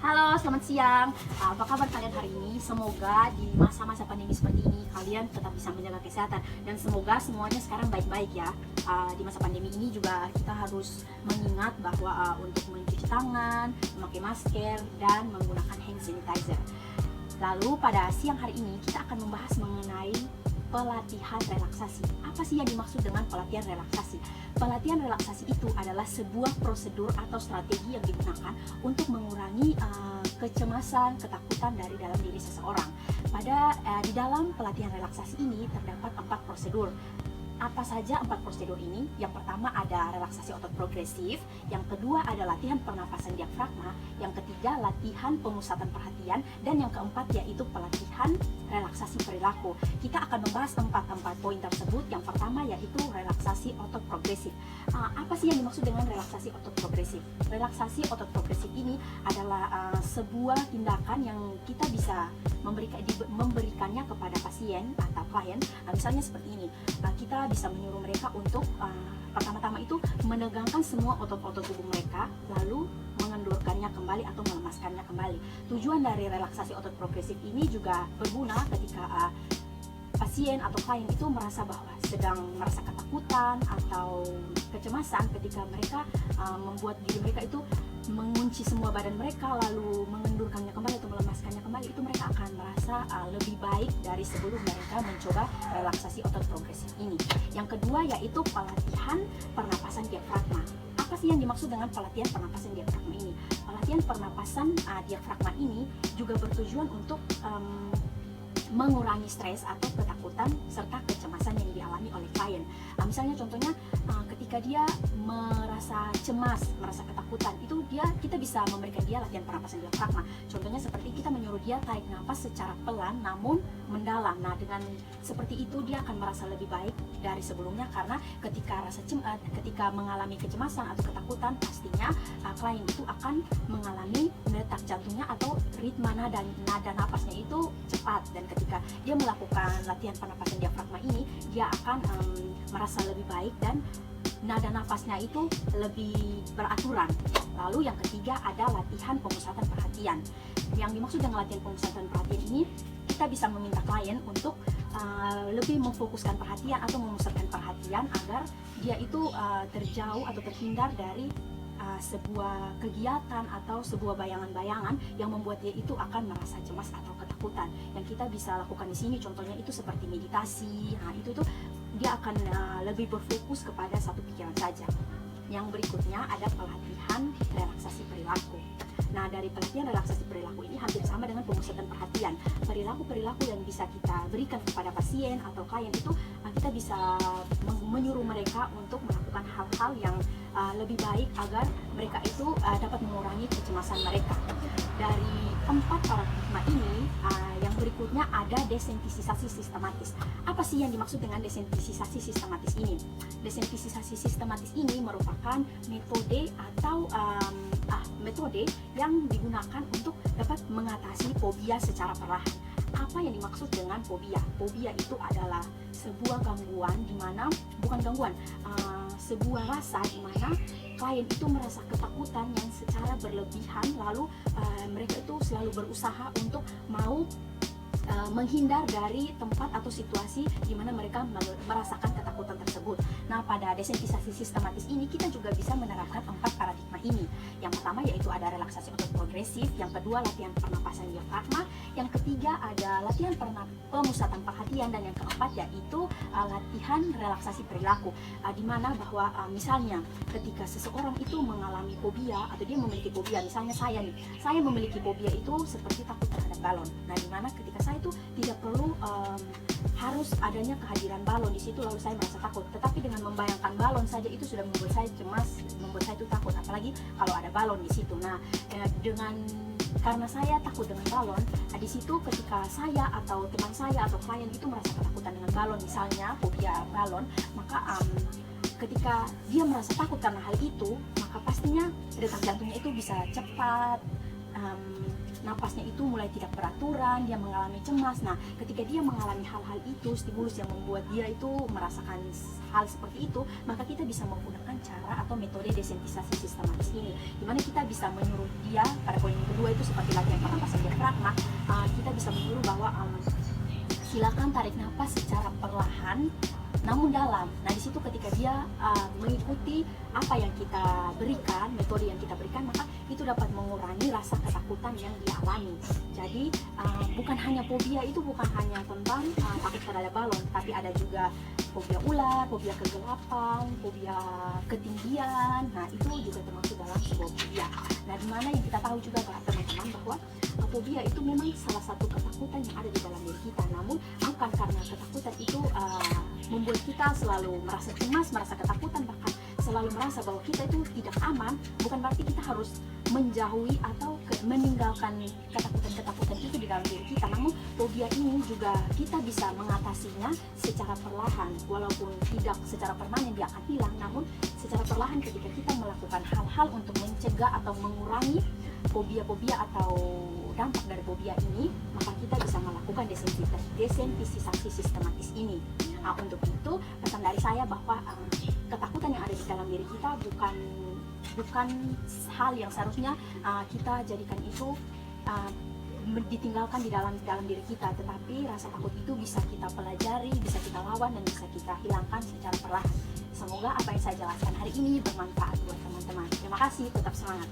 Halo, selamat siang. Apa kabar kalian hari ini? Semoga di masa-masa pandemi seperti ini kalian tetap bisa menjaga kesehatan dan semoga semuanya sekarang baik-baik ya. Di masa pandemi ini juga kita harus mengingat bahwa untuk mencuci tangan, memakai masker dan menggunakan hand sanitizer. Lalu pada siang hari ini kita akan membahas mengenai pelatihan relaksasi. Apa sih yang dimaksud dengan pelatihan relaksasi? Pelatihan relaksasi itu adalah sebuah prosedur atau strategi yang digunakan untuk mengurangi kecemasan, ketakutan dari dalam diri seseorang. Di dalam pelatihan relaksasi ini terdapat 4 prosedur. Apa saja 4 prosedur ini? Yang pertama ada relaksasi otot progresif, yang kedua ada latihan pernapasan diafragma, yang ketiga latihan pemusatan perhatian, dan yang keempat yaitu pelatihan relaksasi perilaku. Kita akan membahas 4 poin tersebut. Yang pertama yaitu relaksasi otot progresif. Apa sih yang dimaksud dengan relaksasi otot progresif? Relaksasi otot progresif ini adalah sebuah tindakan yang kita bisa memberikannya kepada pasien atau klien. Misalnya seperti ini, kita bisa menyuruh mereka untuk pertama-tama itu menegangkan semua otot-otot tubuh mereka, lalu mengendurkannya kembali atau melemaskannya kembali. Tujuan dari relaksasi otot progresif ini juga berguna ketika pasien atau klien itu merasa bahwa sedang merasa ketakutan atau kecemasan ketika mereka membuat diri mereka itu mengunci semua badan mereka lalu mengendurkannya kembali atau melemaskannya kembali, itu mereka akan merasa lebih baik dari sebelum mereka mencoba relaksasi otot progresif ini. Yang kedua yaitu pelatihan pernapasan diafragma. Apa sih yang dimaksud dengan pelatihan pernapasan diafragma ini? Pelatihan pernapasan diafragma ini juga bertujuan untuk mengurangi stres atau ketakutan serta kecemasan yang dialami oleh klien. Misalnya contohnya ketika dia merasa cemas, merasa ketakutan, itu kita bisa memberikan dia latihan pernapasan diafragma. Contohnya seperti kita menyuruh dia tarik nafas secara pelan namun mendalam. Nah, dengan seperti itu dia akan merasa lebih baik dari sebelumnya, karena ketika mengalami kecemasan atau ketakutan pastinya klien itu akan mengalami detak jantungnya atau ritme nada napasnya itu cepat, dan ketika dia melakukan latihan pernapasan diafragma ini dia akan merasa lebih baik dan nada nafasnya itu lebih beraturan. Lalu yang ketiga ada latihan pemusatan perhatian. Yang dimaksud dengan latihan pemusatan perhatian ini, kita bisa meminta klien untuk lebih memfokuskan perhatian atau memusatkan perhatian agar dia itu terjauh atau terhindar dari sebuah kegiatan atau sebuah bayangan-bayangan yang membuat dia itu akan merasa cemas atau ketakutan. Yang kita bisa lakukan di sini contohnya itu seperti meditasi. Nah, itu dia akan lebih berfokus kepada satu pikiran saja. Yang berikutnya ada pelatihan relaksasi perilaku. Nah, dari pelatihan relaksasi perilaku ini hampir sama dengan pemusatan perhatian. Perilaku-perilaku yang bisa kita berikan kepada pasien atau klien itu kita bisa menyuruh mereka untuk melakukan hal-hal yang lebih baik agar mereka itu dapat mengurangi kecemasan mereka. Dari 4 paradigma ini, yang berikutnya ada desensitisasi sistematis. Apa sih yang dimaksud dengan desensitisasi sistematis ini? Desensitisasi sistematis ini merupakan metode atau metode yang digunakan untuk dapat mengatasi fobia secara perlahan. Apa yang dimaksud dengan fobia? Fobia itu adalah sebuah gangguan sebuah rasa di mana klien itu merasa ketakutan yang secara berlebihan, lalu mereka itu selalu berusaha untuk mau menghindar dari tempat atau situasi di mana mereka merasakan ketakutan tersebut. Nah, pada desensitisasi sistematis ini kita juga bisa menerapkan 4 paradigma ini. Yang pertama yaitu ada relaksasi otot progresif, yang kedua latihan pernapasan diafragma, yang ketiga ada latihan pemusatan perhatian, dan yang keempat yaitu latihan relaksasi perilaku. Di mana bahwa misalnya ketika seseorang itu mengalami fobia atau dia memiliki fobia, misalnya saya memiliki fobia itu seperti takut terhadap balon. Nah, di mana ketika saya itu tidak perlu harus adanya kehadiran balon di situ lalu saya merasa takut, tetapi dengan membayangkan balon saja itu sudah membuat saya cemas, membuat saya itu takut, apalagi kalau ada balon di situ. Nah, karena saya takut dengan balon, di situ ketika saya atau teman saya atau klien itu merasa ketakutan dengan balon, misalnya fobia balon, maka ketika dia merasa takut karena hal itu, maka pastinya detak jantungnya itu bisa cepat, napasnya itu mulai tidak beraturan, dia mengalami cemas. Nah, ketika dia mengalami hal-hal itu, stimulus yang membuat dia itu merasakan hal seperti itu, maka kita bisa menggunakan cara atau metode desensitisasi sistematis ini, dimana kita bisa menyuruh dia, pada poin yang kedua itu seperti latihan pernapasan diafragma, kita bisa menyuruh bahwa silakan tarik nafas secara perlahan namun dalam. Nah, di situ ketika dia mengikuti apa yang kita berikan, metode yang kita berikan, maka itu dapat mengurangi rasa ketakutan yang dia alami. Jadi bukan hanya fobia itu bukan hanya tentang takut terhadap balon, tapi ada juga fobia ular, fobia kegelapan, fobia ketinggian. Nah, itu juga termasuk dalam sebuah fobia. Nah, dimana yang kita tahu juga teman-teman bahwa fobia itu memang salah satu ketakutan yang ada di dalam diri kita. Namun bukan karena ketakutan itu membuat kita selalu merasa cemas, merasa ketakutan, bahkan selalu merasa bahwa kita itu tidak aman. Bukan berarti kita harus menjauhi atau meninggalkan ketakutan-ketakutan itu di dalam diri kita. Namun fobia ini juga kita bisa mengatasinya secara perlahan, walaupun tidak secara permanen dia akan hilang. Namun secara perlahan ketika kita melakukan hal-hal untuk mencegah atau mengurangi fobia-fobia atau dampak dari fobia ini, maka kita bisa melakukan desensitisasi sistematis ini. Nah, untuk itu pesan dari saya bahwa ketakutan yang ada di dalam diri kita bukan hal yang seharusnya kita jadikan itu ditinggalkan di dalam diri kita, tetapi rasa takut itu bisa kita pelajari, bisa kita lawan, dan bisa kita hilangkan secara perlahan. Semoga apa yang saya jelaskan hari ini bermanfaat buat teman-teman. Terima kasih, tetap semangat.